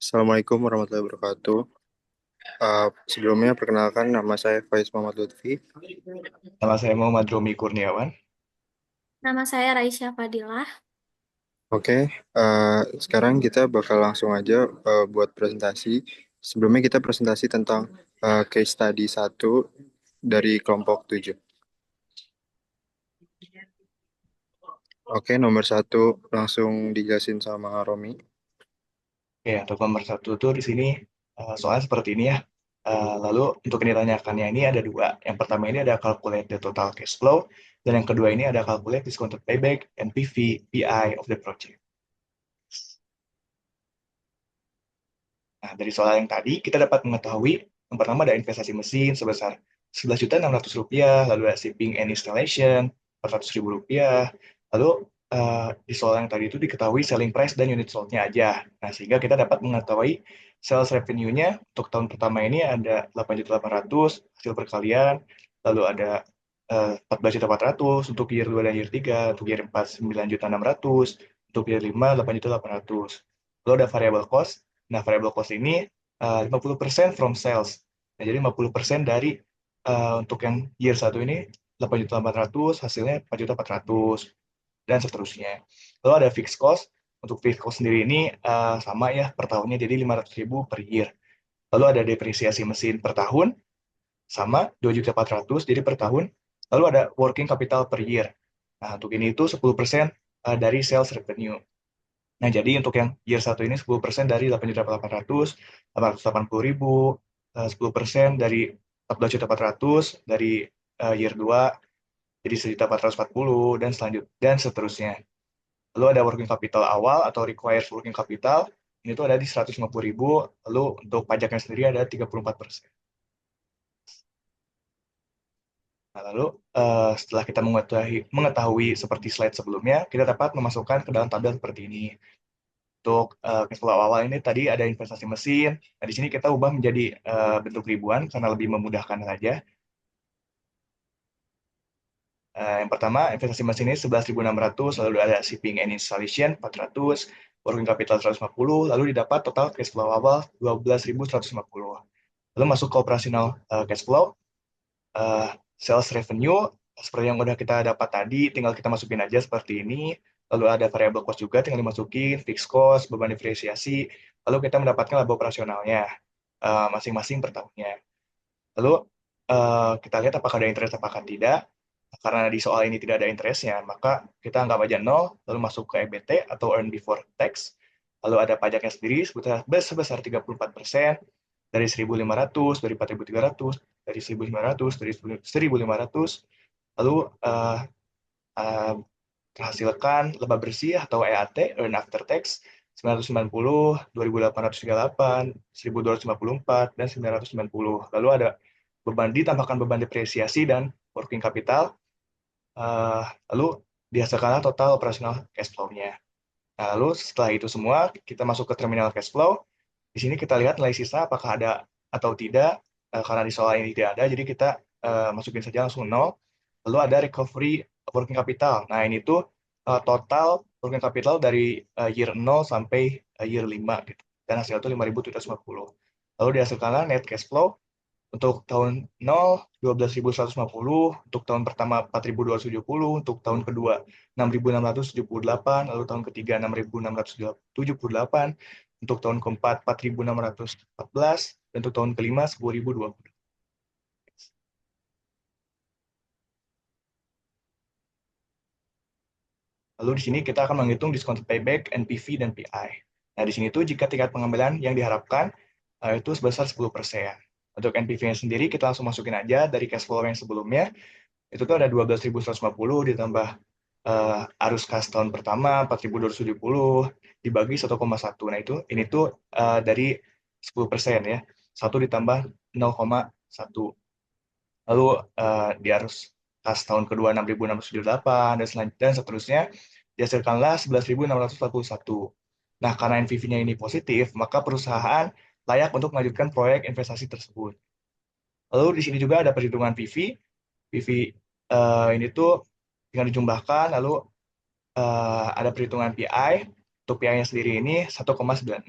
Assalamualaikum warahmatullahi wabarakatuh. Sebelumnya perkenalkan nama saya Faiz Muhammad Lutfi. Nama saya Muhammad Romi Kurniawan. Nama saya Raisya Fadilah. Oke, sekarang kita bakal langsung aja buat presentasi. Sebelumnya kita presentasi tentang case study satu dari kelompok 7. Oke, nomor satu langsung dijelasin sama Romi. Oke, untuk nomor satu tuh di sini soalnya seperti ini ya. Lalu untuk yang ditanyakannya ini ada dua. Yang pertama ini ada calculate the total cash flow, dan yang kedua ini ada calculate discounted payback, NPV, PI of the project. Nah, dari soal yang tadi kita dapat mengetahui yang pertama ada investasi mesin sebesar 11.600 rupiah, lalu ada shipping and installation 400.000 rupiah, lalu di soal yang tadi itu diketahui selling price dan unit sold-nya aja. Nah, sehingga kita dapat mengetahui sales revenue-nya untuk tahun pertama ini ada 8.800.000 hasil perkalian, lalu ada 14.400.000 untuk year 2 dan year 3, untuk year 4 9.600.000, untuk year 5 8.800.000. Lalu ada variable cost. Nah, variable cost ini 50% from sales. Nah, jadi 50% dari untuk yang year 1 ini 8.800.000, hasilnya 4.400.000, dan seterusnya. Lalu ada fixed cost. Untuk fixed cost sendiri ini sama ya per tahunnya, jadi 500.000 per year. Lalu ada depresiasi mesin per tahun, sama 2.400.000 jadi per tahun. Lalu ada working capital per year. Nah, untuk ini itu 10% dari sales revenue. Nah, jadi untuk yang year 1 ini 10% dari 8.800.000, 880.000, 10% dari 14.400.000 dari year 2, jadi 1.440, dan dan seterusnya. Lalu ada working capital awal atau required working capital, ini tuh ada di 150.000, lalu untuk pajaknya sendiri ada 34%. Nah, lalu setelah kita mengetahui seperti slide sebelumnya, kita dapat memasukkan ke dalam tabel seperti ini. Untuk cash flow awal ini tadi ada investasi mesin. Nah, di sini kita ubah menjadi bentuk ribuan karena lebih memudahkan saja. Yang pertama, investasi mesin ini 11.600, lalu ada shipping and installation 400, working capital 150, lalu didapat total cash flow awal 12.150. Lalu masuk ke operasional cash flow, eh, sales revenue, seperti yang udah kita dapat tadi, tinggal kita masukin aja seperti ini. Lalu ada variable cost juga, tinggal dimasukin, fixed cost, beban depresiasi, lalu kita mendapatkan laba operasionalnya masing-masing per tahunnya. Lalu kita lihat apakah ada interest apakah tidak. Karena di soal ini tidak ada interestnya, maka kita anggap aja nol, lalu masuk ke EBT atau earn before tax. Lalu ada pajaknya sendiri sebesar 34%, dari 1.500, dari 4.300, dari 1.500, dari 1.500, lalu uh, terhasilkan laba bersih atau EAT, earn after tax, 990, 2.838, 1.254, dan 990. Lalu ada ditambahkan beban depresiasi dan working capital, lalu dihasilkanlah total operasional cash flow-nya. Nah, lalu setelah itu semua, kita masuk ke terminal cash flow. Di sini kita lihat nilai sisa apakah ada atau tidak. Karena di soal ini tidak ada, jadi kita masukin saja langsung nol. Lalu ada recovery working capital. Nah, ini tuh total working capital dari year 0 sampai year 5 gitu. Dan hasilnya itu 5.750. Lalu dihasilkanlah net cash flow untuk tahun 0, 12.150, untuk tahun pertama 4.270, untuk tahun kedua 6.678, lalu tahun ketiga 6.678, untuk tahun keempat 4.614, dan untuk tahun kelima 10.020. Lalu di sini kita akan menghitung discounted payback, NPV, dan PI. Nah, di sini tuh jika tingkat pengambilan yang diharapkan itu sebesar 10%. Untuk NPV-nya sendiri kita langsung masukin aja dari cash flow yang sebelumnya. Itu tuh ada 12.150 ditambah arus kas tahun pertama 4.270 dibagi 1,1. Nah, ini tuh dari 10% ya. 1 ditambah 0,1. Lalu di arus kas tahun kedua 6.678 dan seterusnya dihasilkanlah 11.641. Nah, karena NPV-nya ini positif, maka perusahaan layak untuk melanjutkan proyek investasi tersebut. Lalu di sini juga ada perhitungan PV. PV ini tuh tinggal dijumlahkan, lalu ada perhitungan PI. Untuk PI-nya sendiri ini 1,96.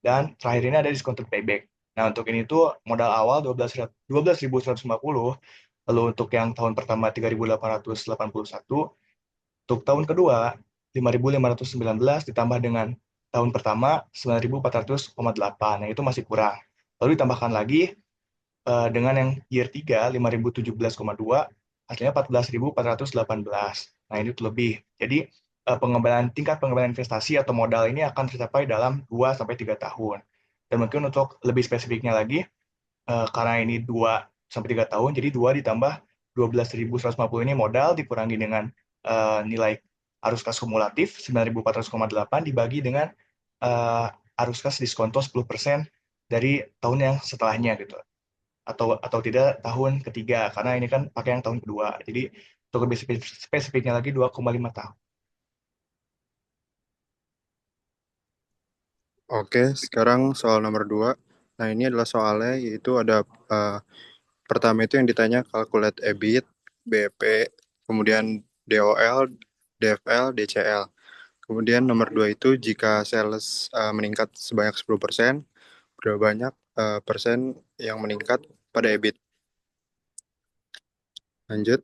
dan terakhir ini ada discounted payback. Nah, untuk ini tuh modal awal 12.150, lalu untuk yang tahun pertama 3.881, untuk tahun kedua 5.519 ditambah dengan tahun pertama 9.400,8. Nah, itu masih kurang. Lalu ditambahkan lagi dengan yang year 3 5.017,2, hasilnya 14.418. Nah, ini tuh lebih. Jadi tingkat pengembangan investasi atau modal ini akan tercapai dalam 2 sampai 3 tahun. Dan mungkin untuk lebih spesifiknya lagi, karena ini 2 sampai 3 tahun, jadi 2 ditambah 12.150 ini modal dikurangi dengan nilai arus kas kumulatif 9.400,8 dibagi dengan uh, arus kas diskonto 10% dari tahun yang setelahnya gitu, atau tidak tahun ketiga, karena ini kan pakai yang tahun kedua. Jadi untuk lebih spesifiknya lagi 2,5 tahun. Oke, sekarang soal nomor 2. Nah, ini adalah soalnya, yaitu ada eh, pertama itu yang ditanya calculate EBIT, BP, kemudian DOL, DFL, DCL. Kemudian nomor 2 itu jika sales meningkat sebanyak 10%, berapa banyak persen yang meningkat pada EBIT? Lanjut.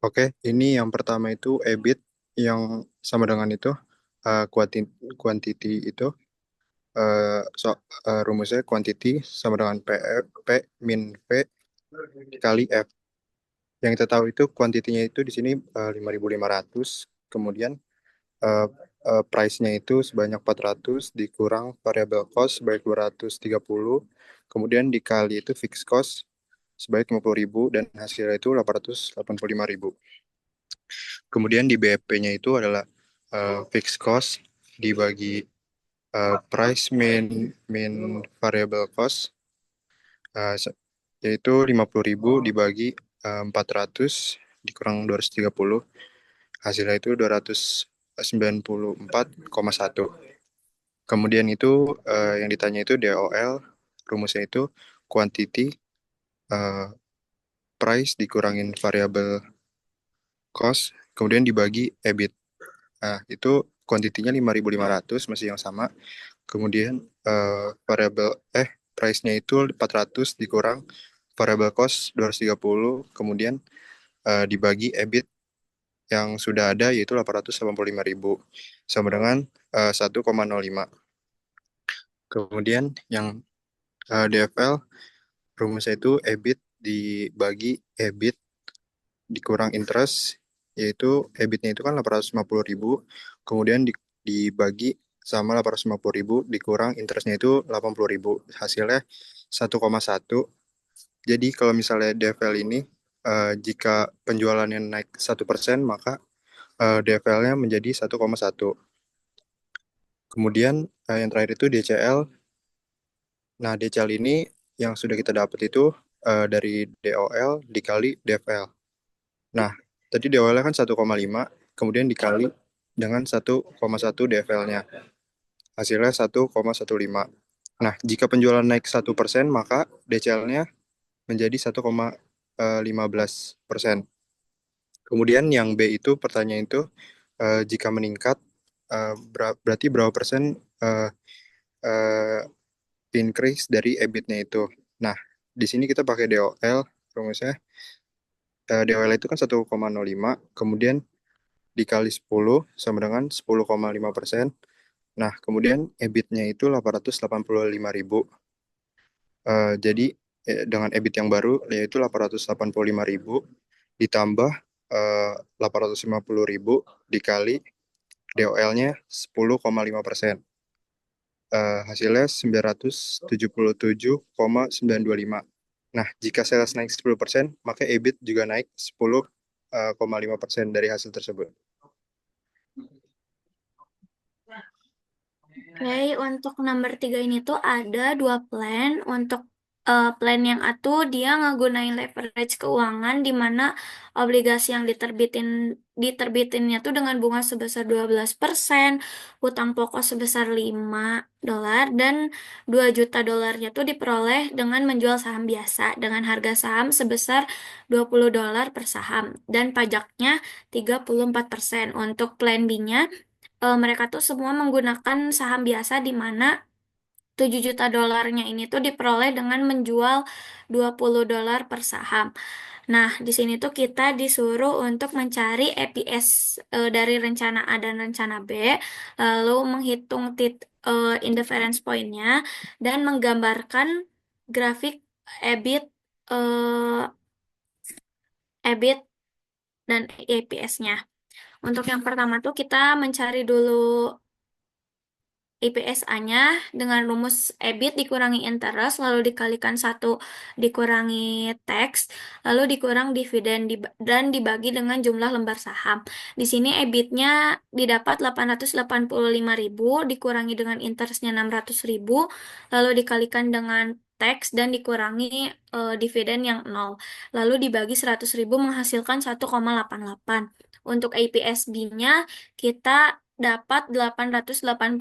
Oke, ini yang pertama itu EBIT yang sama dengan itu, quantity itu, eh, so, rumusnya quantity sama dengan P min V kali F. Yang kita tahu itu kuantitinya itu di sini 5.500, kemudian eh, price-nya itu sebanyak 400 dikurang variable cost sebanyak 230, kemudian dikali itu fixed cost sebanyak 50.000 dan hasilnya itu 885.000. Kemudian di BFP-nya itu adalah fixed cost dibagi price min min variable cost, eh, yaitu 50.000 dibagi 400 dikurang 230, hasilnya itu 294,1. Kemudian itu yang ditanya itu DOL, rumusnya itu quantity eh, price dikurangin variable cost kemudian dibagi EBIT. Nah, itu kuantitinya 5.500 masih yang sama. Kemudian variable price-nya itu 400 dikurang variable cost 230, kemudian dibagi EBIT yang sudah ada yaitu 885.000 sama dengan 1,05. Kemudian yang DFL, rumusnya itu EBIT dibagi EBIT dikurang interest, yaitu EBIT-nya itu kan 850.000, kemudian dibagi sama 850.000 dikurang interestnya itu 80.000, hasilnya 1,1. Jadi kalau misalnya DFL ini jika penjualannya naik 1%, maka DFL-nya menjadi 1,1. Kemudian yang terakhir itu DCL. Nah, DCL ini yang sudah kita dapat itu dari DOL dikali DFL. Nah, tadi DOL-nya kan 1,5, kemudian dikali dengan 1,1 DFL-nya. Hasilnya 1,15. Nah, jika penjualan naik 1%, maka DCL-nya menjadi 1,15%. Kemudian yang B itu pertanyaan itu, jika meningkat, berarti berapa persen eh, eh, increase dari EBIT-nya itu. Nah, di sini kita pakai DOL, rumusnya. DOL itu kan 1,05, kemudian dikali 10 sama dengan 10,5%. Nah, kemudian EBIT-nya itu 885.000. Jadi dengan EBIT yang baru yaitu 885.000 ditambah 850.000 dikali DOL-nya 10,5%. Hasilnya 977,925. Nah, jika sales naik 10%, maka EBIT juga naik 10,5% dari hasil tersebut. Oke, untuk nomor 3 ini tuh ada dua plan. Untuk plan yang dia ngegunain leverage keuangan di mana obligasi yang diterbitinnya tuh dengan bunga sebesar 12%, hutang pokok sebesar $5, dan $2 juta tuh diperoleh dengan menjual saham biasa dengan harga saham sebesar $20 per saham dan pajaknya 34%. Untuk plan B-nya mereka tuh semua menggunakan saham biasa di mana 7 juta dolarnya ini tuh diperoleh dengan menjual $20 per saham. Nah, di sini tuh kita disuruh untuk mencari EPS dari rencana A dan rencana B, lalu menghitung indifference point-nya, dan menggambarkan grafik EBIT, EBIT dan EPS-nya. Untuk yang pertama tuh kita mencari dulu IPSA-nya dengan rumus EBIT dikurangi interest, lalu dikalikan 1 dikurangi tax, lalu dikurang dividen dan dibagi dengan jumlah lembar saham. Di sini EBIT-nya didapat 885.000, dikurangi dengan interest-nya 600.000, lalu dikalikan dengan tax dan dikurangi dividen yang 0. Lalu dibagi 100.000 menghasilkan 1,88. Untuk APSB-nya kita dapat 885.000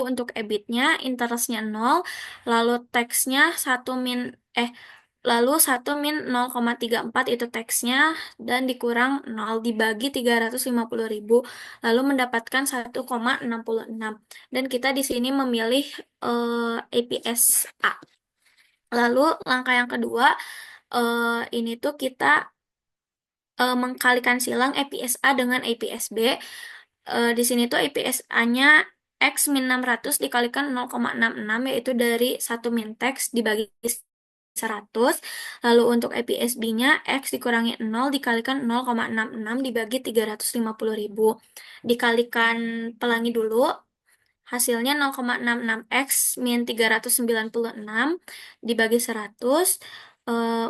untuk EBIT-nya, interest-nya 0, lalu tax-nya 1 min eh lalu 1 min 0,34 itu tax-nya, dan dikurang 0 dibagi 350.000, lalu mendapatkan 1,66. Dan kita di sini memilih APS A. Lalu langkah yang kedua, ini tuh kita mengkalikan silang APSA dengan APSB. Di sini tuh APSA-nya X min 600 dikalikan 0,66, yaitu dari 1 min tax dibagi 100. Lalu untuk APSB-nya X dikurangi 0 dikalikan 0,66 dibagi 350.000. Dikalikan pelangi dulu. Hasilnya 0,66X min 396 dibagi 100.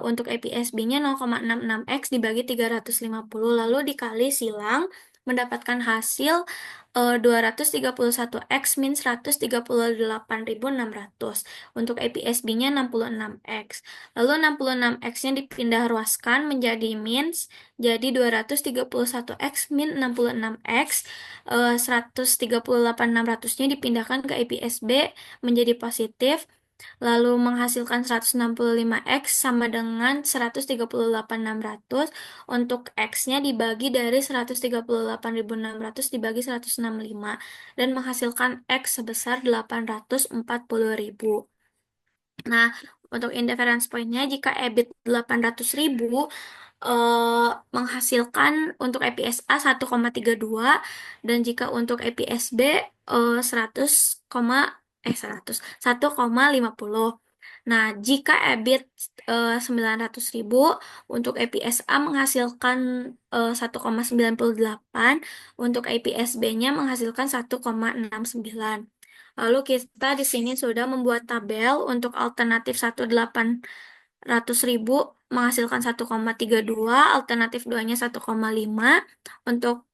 Untuk APSB-nya 0,66X dibagi 350. Lalu dikali silang mendapatkan hasil 231X min 138.600. Untuk APSB-nya 66X. Lalu 66X-nya dipindah ruaskan menjadi mins, jadi 231X min 66X. 138.600-nya dipindahkan ke APSB menjadi positif, lalu menghasilkan 165X sama dengan 138.600. Untuk X-nya dibagi dari 138.600 dibagi 165 dan menghasilkan X sebesar 840.000. Nah, untuk indifference point-nya, jika EBIT 800.000, menghasilkan untuk EPSA 1,32, dan jika untuk EPSB 100, 1,50. Nah, jika EBIT 900.000, untuk EPSA menghasilkan 1,98, untuk EPSB-nya menghasilkan 1,69. Lalu kita di sini sudah membuat tabel untuk alternatif 800.000 menghasilkan 1,32, alternatif 2-nya 1,5, untuk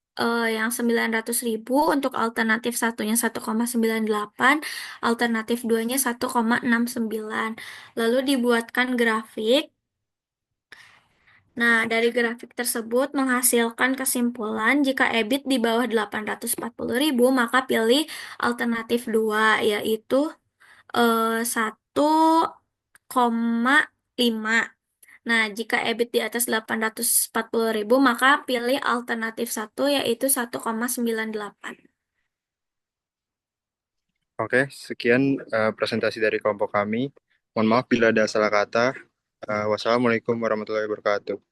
yang 900.000 untuk alternatif 1-nya 1,98, alternatif 2-nya 1,69. Lalu dibuatkan grafik. Nah, dari grafik tersebut menghasilkan kesimpulan jika EBIT di bawah 840.000, maka pilih alternatif 2, yaitu 1,5. Nah, jika EBIT di atas 840.000, maka pilih alternatif 1, yaitu 1,98. Oke, sekian presentasi dari kelompok kami. Mohon maaf bila ada salah kata. Wassalamualaikum warahmatullahi wabarakatuh.